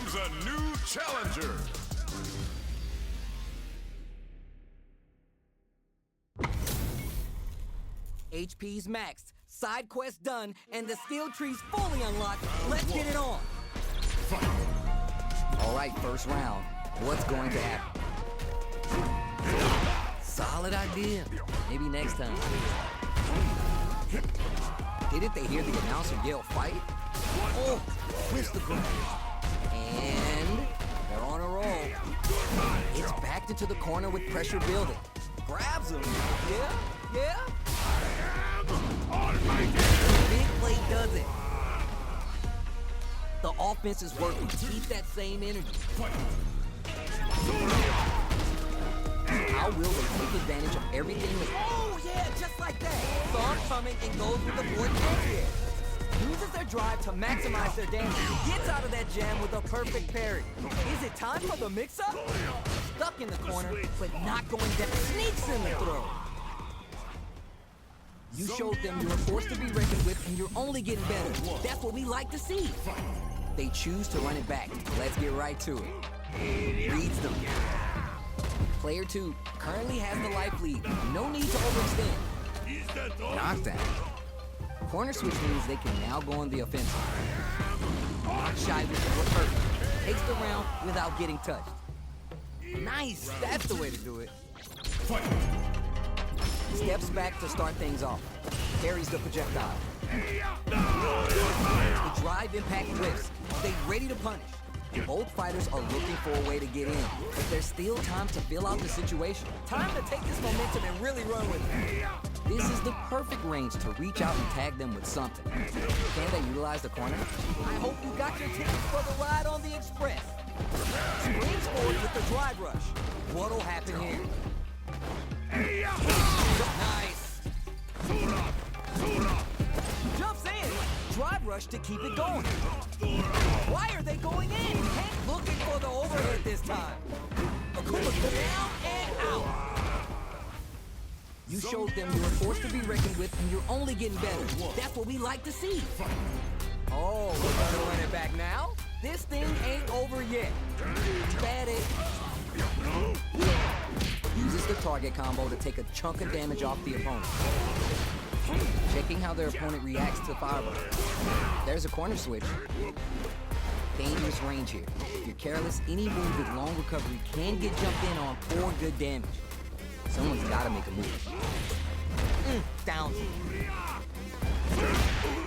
comes a new challenger. HP's maxed, side quest done, and the skill tree's fully unlocked. Let's get it on. All right, first round. What's going to happen? Solid idea. Maybe next time. Didn't they hear the announcer yell fight? Oh, twist the ground. And they're on a roll. It's backed into the corner with pressure building. Grabs him. Yeah. Big play does it. The offense is working. Keep that same energy. How will they take advantage of everything that... Oh, yeah, just like that. Thumb coming and goes with the board here. Uses their drive to maximize their damage. Gets out of that jam with a perfect parry. Is it time for the mix-up? Stuck in the corner, but not going down. Sneaks in the throw. You showed them you were forced to be reckoned with, and you're only getting better. That's what we like to see. They choose to run it back. Let's get right to it. Reads them. Player 2 currently has the life lead. No need to overextend. Knockdown. Corner switch means they can now go on the offensive. Not shy with the perfect. Takes the round without getting touched. Nice. That's the way to do it. Steps back to start things off. Carries the projectile. The drive impact whiffs. They ready to punish. Both fighters are looking for a way to get in, but there's still time to fill out the situation. Time to take this momentum and really run with it. This is the perfect range to reach out and tag them with something. Can they utilize the corner? I hope you got your tickets for the ride on the Express. Springs forward with the drive rush. What'll happen here? Nice. Jumps in. Drive rush to keep it going. Why are they going in? Hank looking for the overhead this time. Akuma down and out. You showed them you were forced to be reckoned with, and you're only getting better. That's what we like to see. Oh, we're gonna run it back now? This thing ain't over yet. Bat it. Uses the target combo to take a chunk of damage off the opponent. Checking how their opponent reacts to fireball. There's a corner switch. Dangerous range here. If you're careless, any move with long recovery can get jumped in on for good damage. Someone's gotta make a move. Down.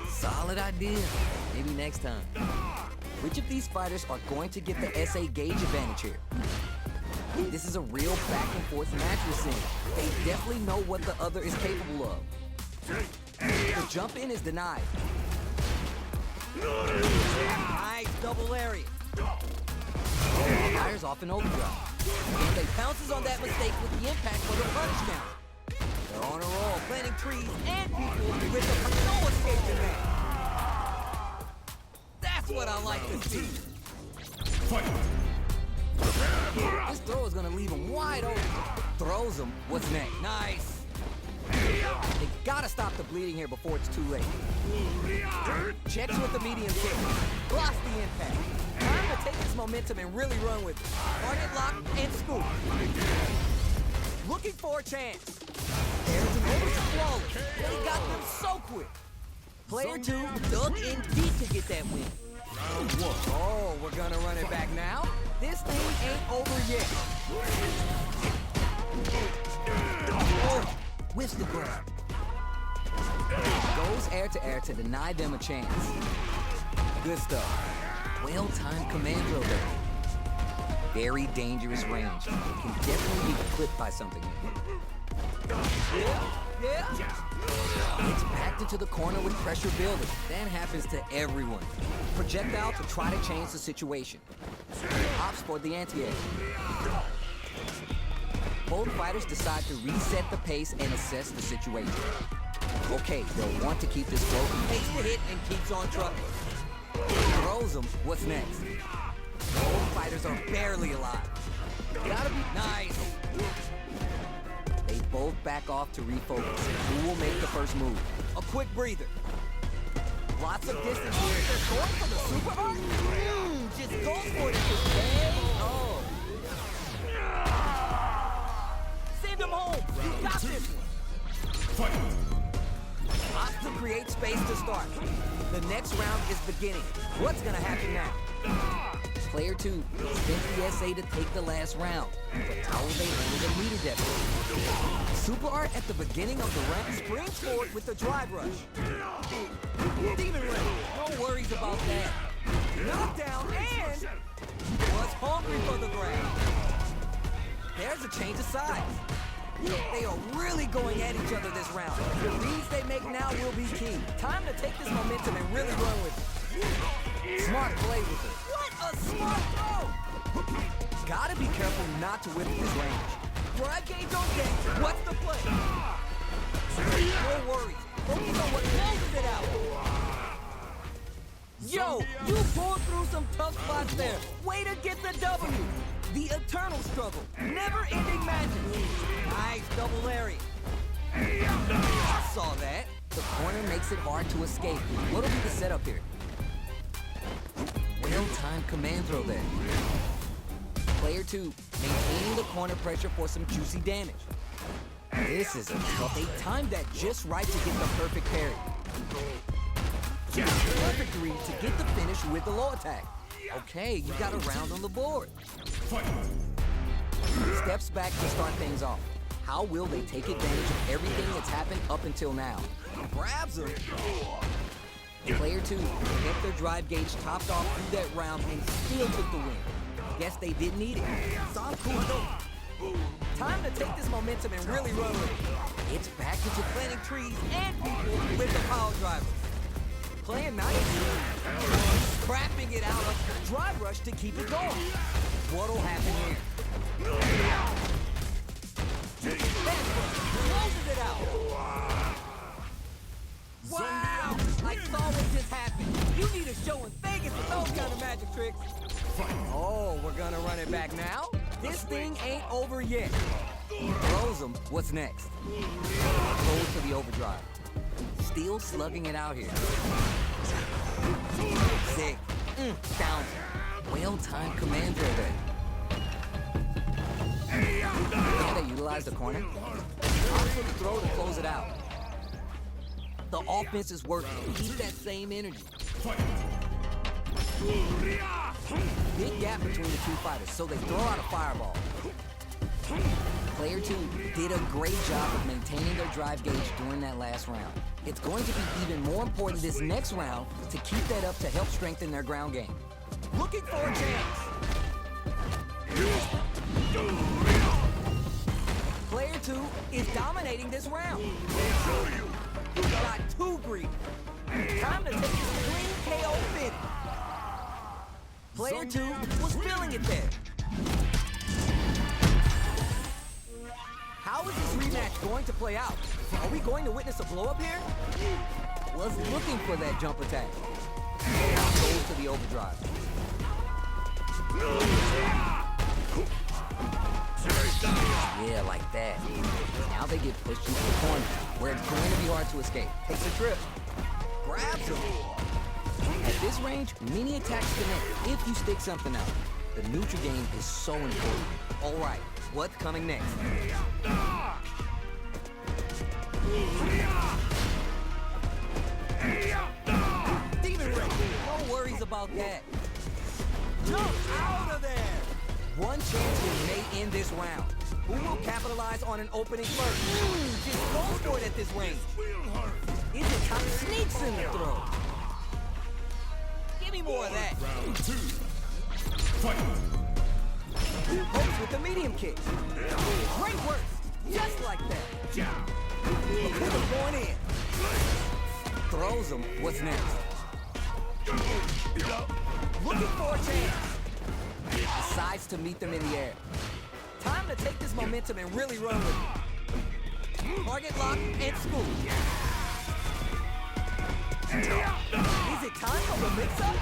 Solid idea. Maybe next time. Which of these fighters are going to get the SA gauge advantage here? This is a real back and forth match we're seeing. They definitely know what the other is capable of. The jump in is denied. Nice double lariat. Fires off an overdrive. And they pounces on that mistake with the impact for the punish count. They're on a roll, planting trees and people with the no escaping that. That's what I like to see. This throw is gonna leave him wide open. Throws him. What's next? Nice. They gotta stop the bleeding here before it's too late. Checks with the medium kick. Blocks the impact. Time to take this momentum and really run with it. Target lock and scoop. Looking for a chance. There's an over flawless. They got them so quick. Player 2 dug in deep to get that win. Oh, we're gonna run it back now? This thing ain't over yet. Oh, whiffs the grab. Goes air to deny them a chance. Good stuff. Well-timed command drill there. Very dangerous range. Can definitely be clipped by something. Yeah. It's backed into the corner with pressure building. That happens to everyone. Projectile to try to change the situation. Hops for the anti-air. Both fighters decide to reset the pace and assess the situation. Okay, they'll want to keep this flow. Takes the hit and keeps on trucking. Throws him. What's next? Both fighters are barely alive. Gotta be nice. They both back off to refocus. Who will make the first move? A quick breather. Lots of distance here. They're going for the super hard? Just just goes for it at this way. Oh. Send him home. You got this one. Asuka creates space to start. The next round is beginning. What's gonna happen now? Player 2 spent the SA to take the last round, but how will they handle the meter deficit? Super Art at the beginning of the round springs forward with the drive rush. Demon Ray, no worries about that. Knockdown and was hungry for the grab. There's a change of sides. They are really going at each other this round. The reads they make now will be key. Time to take this momentum and really run with it. Smart play with it. What a smart throw! Gotta be careful not to whip this range. Drive gauge on deck. What's the play? No worries. Focus on what closes it out. Yo, you pulled through some tough spots there. Way to get the W. The eternal struggle. Never-ending magic. Nice double lariat. I saw that. The corner makes it hard to escape. What'll be the setup here? Well-timed command throw there. Player 2 maintaining the corner pressure for some juicy damage. This is a tough. They timed that just right to get the perfect parry. Perfect read to get the finish with the low attack. Okay, you got a round on the board. Steps back to start things off. How will they take advantage of everything that's happened up until now? Grabs him. Player 2 kept their drive gauge topped off through that round and still took the win. Guess they didn't need it. Time to take this momentum and really run with it. It's back into planting trees and people with the power drivers. Playing nice. Scrapping it out of drive rush to keep it going. What'll happen here? Closes it out. Wow! I saw what just happened. You need a show in Vegas with those kind of magic tricks. Oh, we're gonna run it back now? This thing ain't over yet. Throws him. What's next? Goes to the overdrive. Still slugging it out here. Sick. Down. Well-timed command throw there. Can they utilize the corner? Also the throw to close it out. The offense is working. Keep that same energy. Big gap between the two fighters, so they throw out a fireball. Player 2 did a great job of maintaining their drive gauge during that last round. It's going to be even more important this next round to keep that up to help strengthen their ground game. Looking for a chance. Player 2 is dominating this round. Got too greedy. Time to take this clean KO fit. Player 2 was feeling it there. How is this rematch going to play out? Are we going to witness a blow-up here? Was looking for that jump attack. Goes to the overdrive. Yeah, like that. Now they get pushed into the corner, where it's going to be hard to escape. Takes a trip. Grabs him. At this range, many attacks connect if you stick something out. The neutral game is so important. All right, what's coming next? Demon Ray, no worries about that. Jump out of there! One chance we may end this round. Who will capitalize on an opening first? Just go for it at this range. Is it time? Sneaks in the throw. Give me more of that. Round 2. Fight. Hopes with the medium kick. Great work. Just like that. Look at going in. Throws him. What's next? Looking for a chance. Decides to meet them in the air. Time to take this momentum and really run with it. Target lock and school. Is it time for the mix-up?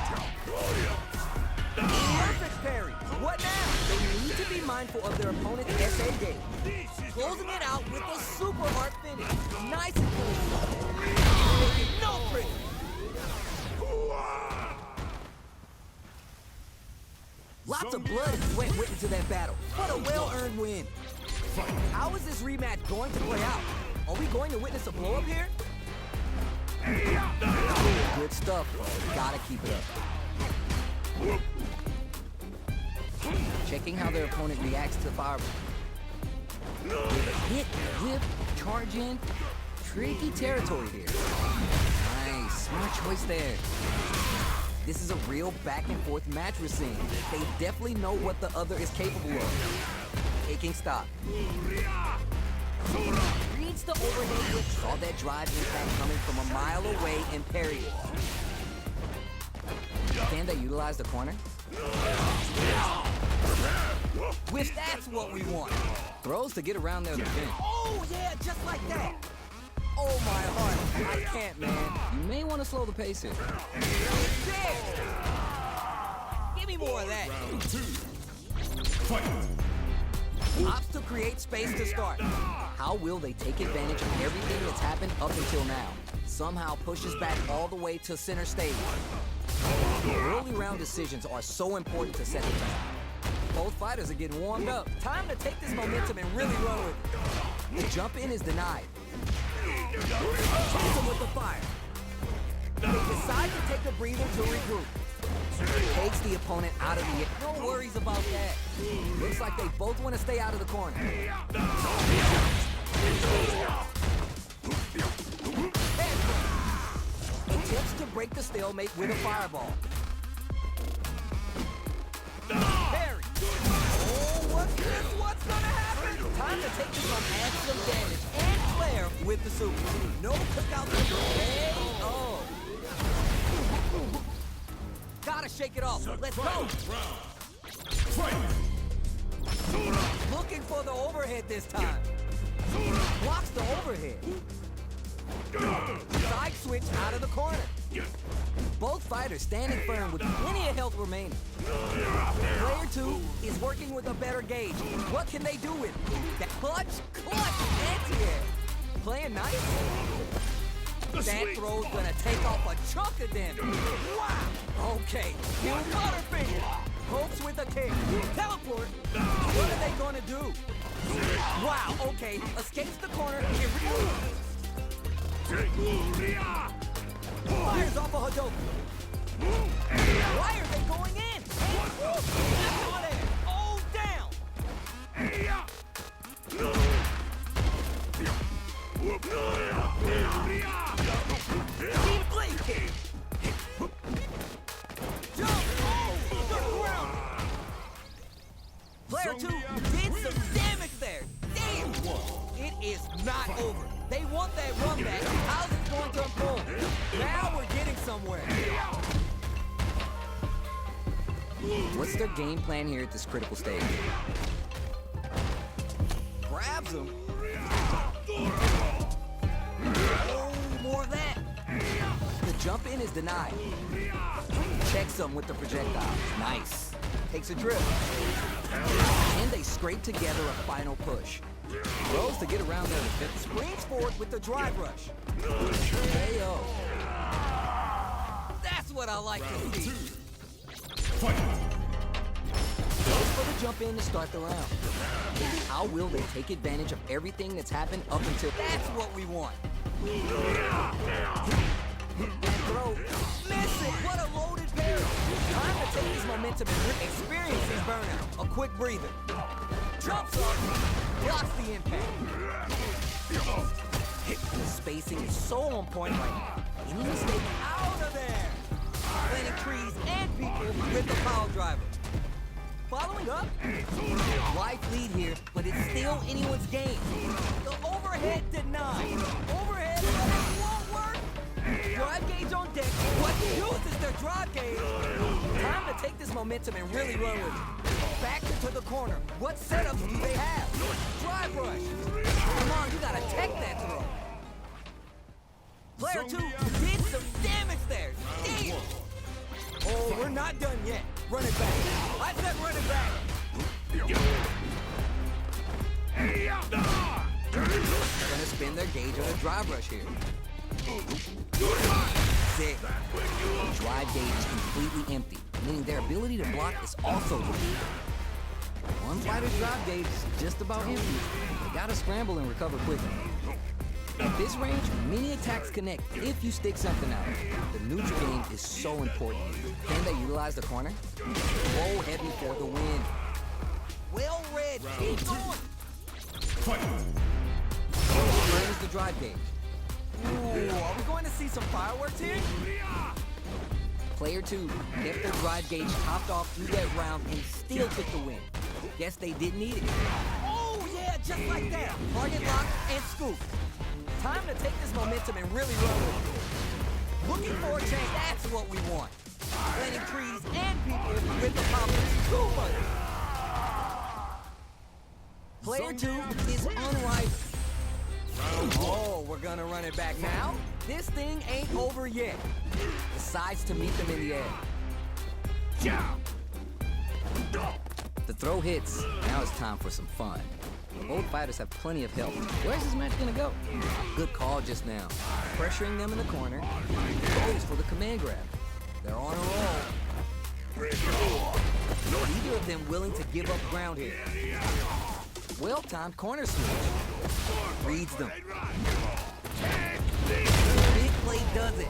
Perfect parry. What now? They need to be mindful of their opponent's SA game. Closing it out with a super hard finish. Nice and clean. Making no pretty. Lots of blood and sweat went into that battle. What a well-earned win. How is this rematch going to play out? Are we going to witness a blow-up here? Good stuff. Gotta keep it up. Checking how their opponent reacts to fireball. With a hit, whip, charge in. Tricky territory here. Nice, smart choice there. This is a real back and forth match we're seeing. They definitely know what the other is capable of. Taking stock. Reads the overhead whip, saw that drive impact coming from a mile away and parried it. Can they utilize the corner? Which that's what we want. Throws to get around their defense. Oh yeah, just like that. Oh my heart, I can't, man. You may want to slow the pace here. There. Give me more of that. Round 2. Fight. Opts to create space to start. How will they take advantage of everything that's happened up until now? Somehow pushes back all the way to center stage. Early round decisions are so important to set the tone. Both fighters are getting warmed up. Time to take this momentum and really run with it. The jump in is denied. Chase him with the fire. They decide to take a breather to regroup. Takes the opponent out of the air. No worries about that. Looks like they both want to stay out of the corner. Attempts to break the stalemate with a fireball. Parry. Oh, what's this? What's gonna happen? Time to take this one, add some damage and flair with the super. No cookout. Hey, oh. Gotta shake it off. Let's go. Looking for the overhead this time. Blocks the overhead. Side switch out of the corner. Both fighters standing firm with plenty of health remaining. Player 2 is working with a better gauge. What can they do with it? That clutch, anti-air. Playing nice. That throw's gonna take off a chunk of damage. Wow. Okay. New Butterfinger. Hopes with a kick. Teleport. What are they gonna do? Wow. Okay. Escapes the corner. Fires off a Hadouken. Why are they going in? Oh, down. Deep blade kick. Jump. Oh, the ground. Player 2 did some damage there. Damn. It is not over. They want that run back. How's it going to unfold? Now we're getting somewhere. What's their game plan here at this critical stage? Grabs him. Oh, more of that. The jump in is denied. Checks him with the projectile. Nice. Takes a drift. And they scrape together a final push. Throws to get around their defense. Springs forward with the drive rush. KO. That's what I like to see. Fight. Goes for the jump in to start the round. How will they take advantage of everything that's happened up until... That's what we want. And throw. Miss it. What a loaded parry. Time to take this momentum and experience his burnout. A quick breather. Jumps up. Blocks the impact. The spacing is so on point right now. Any mistake out of there. Planting trees and people with the power driver. Following up. Life lead here, but it's still anyone's game. The overhead denied. Overhead won't work. Drive gauge on deck. What uses their drive gauge? Time to take this momentum and really run with it. Back into the corner. What setups do they have? Drive rush. Come on, you gotta tech that throw. Player 2 did some damage there. Damn. Oh, we're not done yet. Run it back. I said run it back. Gonna spin their gauge on a drive rush here. dead. The drive gauge is completely empty, meaning their ability to block is also depleted. One fighter's drive gauge is just about empty. They gotta scramble and recover quickly. At this range, many attacks connect if you stick something out. The neutral game is so important. Can they utilize the corner? Roll heavy for the win. Well read. Keep going. Fight! Where's the drive gauge? Ooh, are we going to see some fireworks here? Player 2 kept their drive gauge topped off through that round and still took the win. Guess they didn't need it. Oh, yeah, just like that. Target lock and scoop. Time to take this momentum and really run with it. Looking for a change, that's what we want. Planting trees and people with the power of Akuma. Player 2 is unrivaled. Oh, we're gonna run it back now? This thing ain't over yet. Decides to meet them in the air. The throw hits. Now it's time for some fun. Both fighters have plenty of health. Where's this match gonna go? Good call just now. Pressuring them in the corner. Goes for the command grab. They're on a roll. Neither of them willing to give up ground here. Well-timed corner switch. Reads them. Big play does it.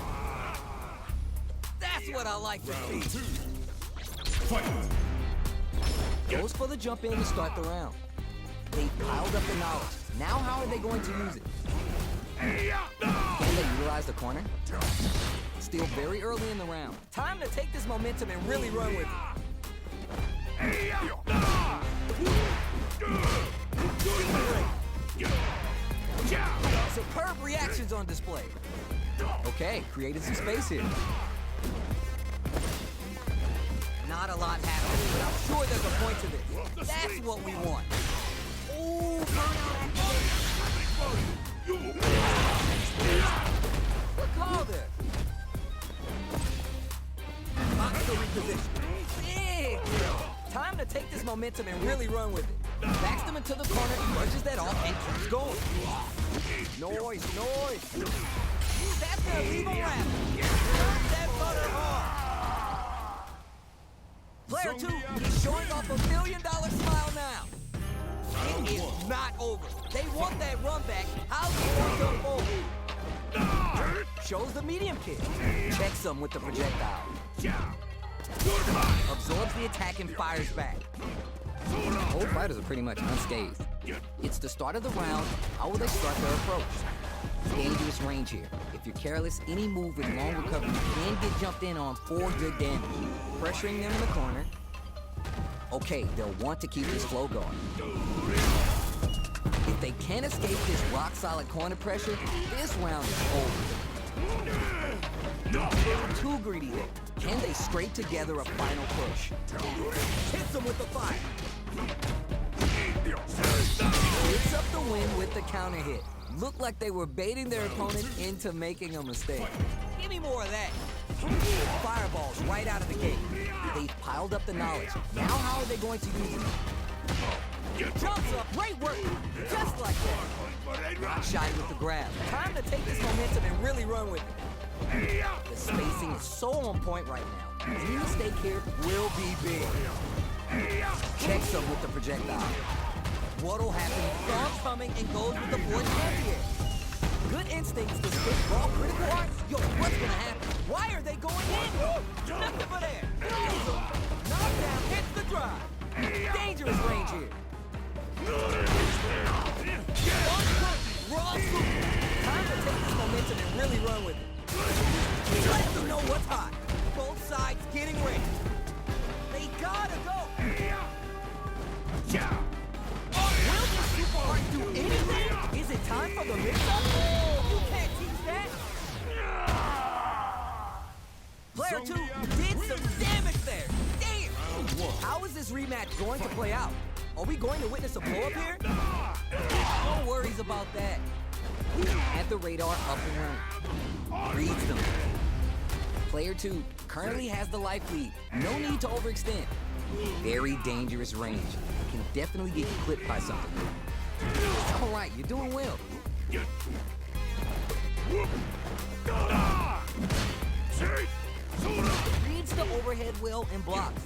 That's what I like to see. Fight! Goes for the jump in to start the round. They've piled up the knowledge. Now how are they going to use it? Can they utilize the corner? Still very early in the round. Time to take this momentum and really run with it. Superb reactions on display. Okay, created some space here. Not a lot happening, but I'm sure there's a point to this. That's what we want. Ooh, burnout activation. Good call there. Box to reposition. Big. Time to take this momentum and really run with it. Backs them into the corner, punches that off, and keeps going. Noise. That's gonna leave a wrap. Turn that butter hard. Player 2 is showing off $1 million smile now. It is not over. They want that run back. How's he going to unfold? Shows the medium kick. Checks them with the projectile. Absorbs the attack and fires back. Both fighters are pretty much unscathed. It's the start of the round. How will they start their approach? Dangerous range here. If you're careless, any move with long recovery can get jumped in on for good damage. Pressuring them in the corner. Okay, they'll want to keep this flow going. If they can't escape this rock-solid corner pressure, this round is over. They were too greedy there. Can they scrape together a final push? Hits them with the fire. Picks up the win with the counter hit. Looked like they were baiting their opponent into making a mistake. Give me more of that. Fireballs right out of the gate. They've piled up the knowledge. Now how are they going to use it? Jumps up, great work. Just like that. Shy with the grab. Time to take this momentum and really run with it. The spacing is so on point right now. Any mistake here will be big. Checks them with the projectile. What'll happen? Strong coming and goes with the fourth champion. Good instincts to spit raw critical art. Yo, what's gonna happen? Why are they going in? Nothing but air. Knockdown hits the drive. Dangerous range here. One punch, raw super. Time to take this momentum and really run with it. Let them know what's hot. Both sides getting ready. They gotta go. Will this super art do anything? Is it time for the mix-up? You can't teach that. Player 2 did some damage there. Damn. How is this rematch going to play out? Are we going to witness a blow-up here? No worries about that. At the radar up and running. Reads them. Player 2 currently has the life lead. No need to overextend. Very dangerous range. Can definitely get clipped by something. All right, you're doing well. Reads the overhead well and blocks.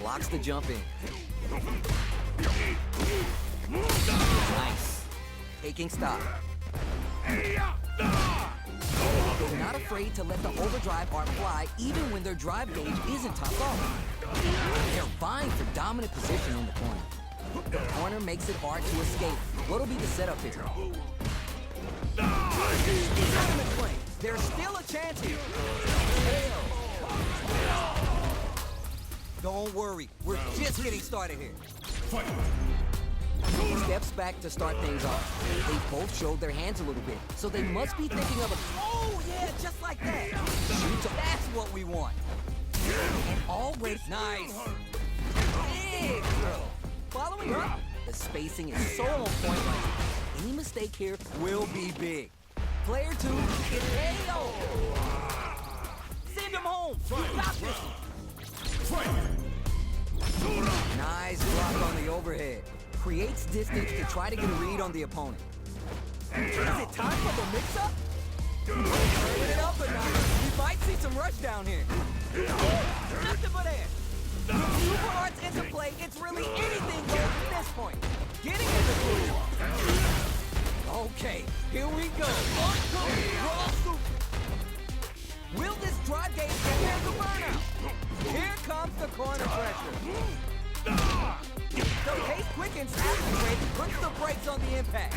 Blocks the jump in. Nice. Taking stock. They're not afraid to let the overdrive art fly even when their drive gauge isn't topped off. They're vying for dominant position in the corner. The corner makes it hard to escape. What'll be the setup here? Tournament play. There's still a chance here. Don't worry, we're just getting started here. Fight! Steps back to start things off. They both showed their hands a little bit, so they must be thinking of a... Oh, yeah, just like that. Shoot, that's what we want. And already... Nice. Big throw. Following up. The spacing is so on point right now. Any mistake here Will be big. Player 2 is KO. Send him home. Got this. Fight! Nice block on the overhead. creates distance to try to get a read on the opponent. Is it time for the mix-up? Turning it up a notch. We might see some rush down here. Nothing but air. With super arts into play, it's really anything goes at this point. Getting in the groove. Okay, here we go. Raw super. Will this drive game prepare the burnout? Here comes the corner pressure. The pace quickens after break, puts the brakes on the impact.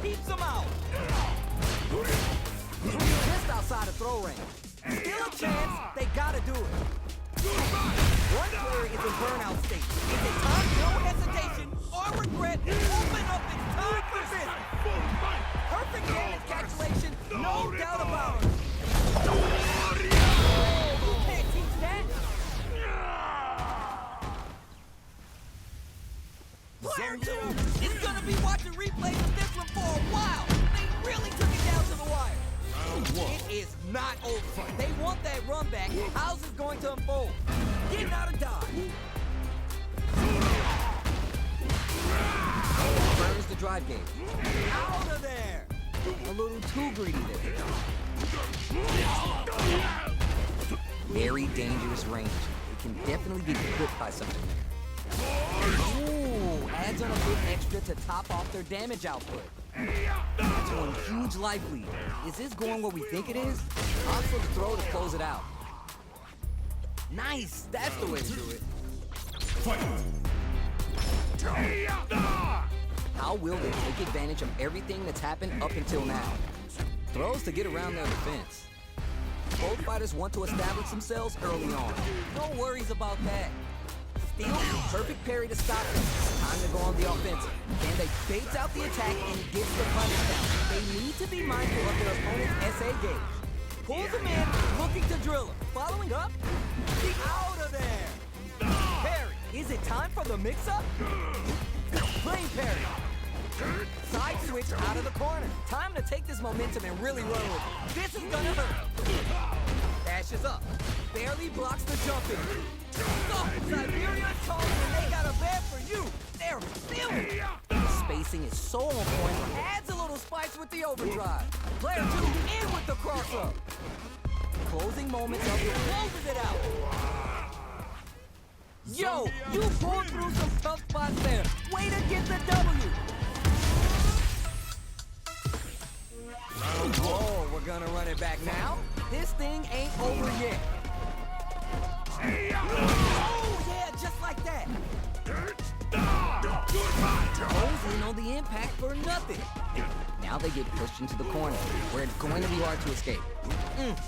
Keeps them out. Just outside of throw range. Still a chance, they gotta do it. One player is in burnout state. Is it time, no hesitation, or regret, open up, it's time for business. Perfect damage calculation, no doubt about it. You can't teach that. Player 2 is gonna be watching replays of this one for a while. They really took it down to the wire. It is not over. They want that run back. How's this going to unfold? Getting out of dodge. Burns the drive gauge. Out of there. A little too greedy there. Very dangerous range. It can definitely get clipped by something there. Ooh, adds on a bit extra to top off their damage output. That's one huge life lead. Is this going where we think it is? Opt for the throw to close it out. Nice, that's the way to do it. Fight! How will they take advantage of everything that's happened up until now? Throws to get around their defense. Both fighters want to establish themselves early on. No worries about that. Steal, perfect parry to stop them. Time to go on the offensive. And they baits out the attack and gets the punish down. They need to be mindful of their opponent's SA gauge. Pulls him in, looking to drill him. Following up, out of there. Parry, is it time for the mix-up? Plain parry. Side switch out of the corner. Time to take this momentum and really run with it. This is gonna hurt. Dashes up. Barely blocks the jump in. Oh, Siberia's calling and they got a bed for you. They're feeling it. The spacing is so on point. Adds a little spice with the overdrive. Player 2 in with the cross-up. Closing moments of it. Closes it out. Yo, you pulled through some tough spots there. Way to get the W. Oh, we're gonna run it back now. This thing ain't over yet. Oh, yeah, just like that. Goes in on the impact for nothing. Now they get pushed into the corner, where it's going to be hard to escape.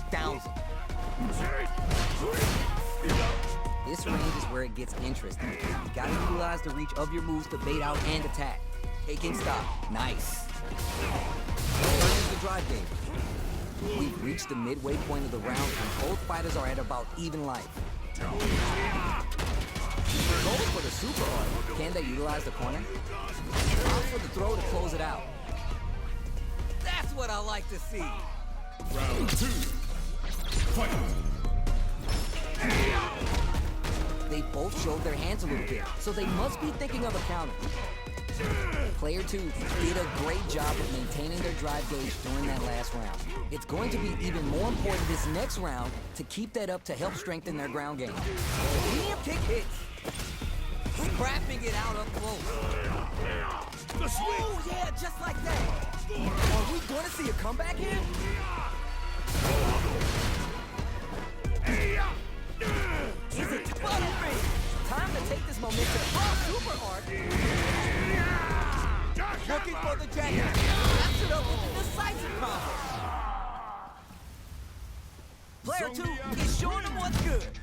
Downs him. This range is where it gets interesting. You gotta utilize the reach of your moves to bait out and attack. Taking stock. Nice. Burns the drive gauge. We've reached the midway point of the round and both fighters are at about even life. Goes for the super art. Can they utilize the corner? Opt for the throw to close it out. That's what I like to see. Round 2. Fight! They both showed their hands a little bit, so they must be thinking of a counter. Player 2 did a great job of maintaining their drive gauge during that last round. It's going to be even more important this next round to keep that up to help strengthen their ground game. Medium kick hits. Scrapping it out up close. The swing. Oh, yeah, just like that. Are we going to see a comeback here? Is it butterfree? Time to take this momentum. Oh, super arc. Looking for the jacket. Wraps it up with a decisive combo. Player 2 is showing them what's good.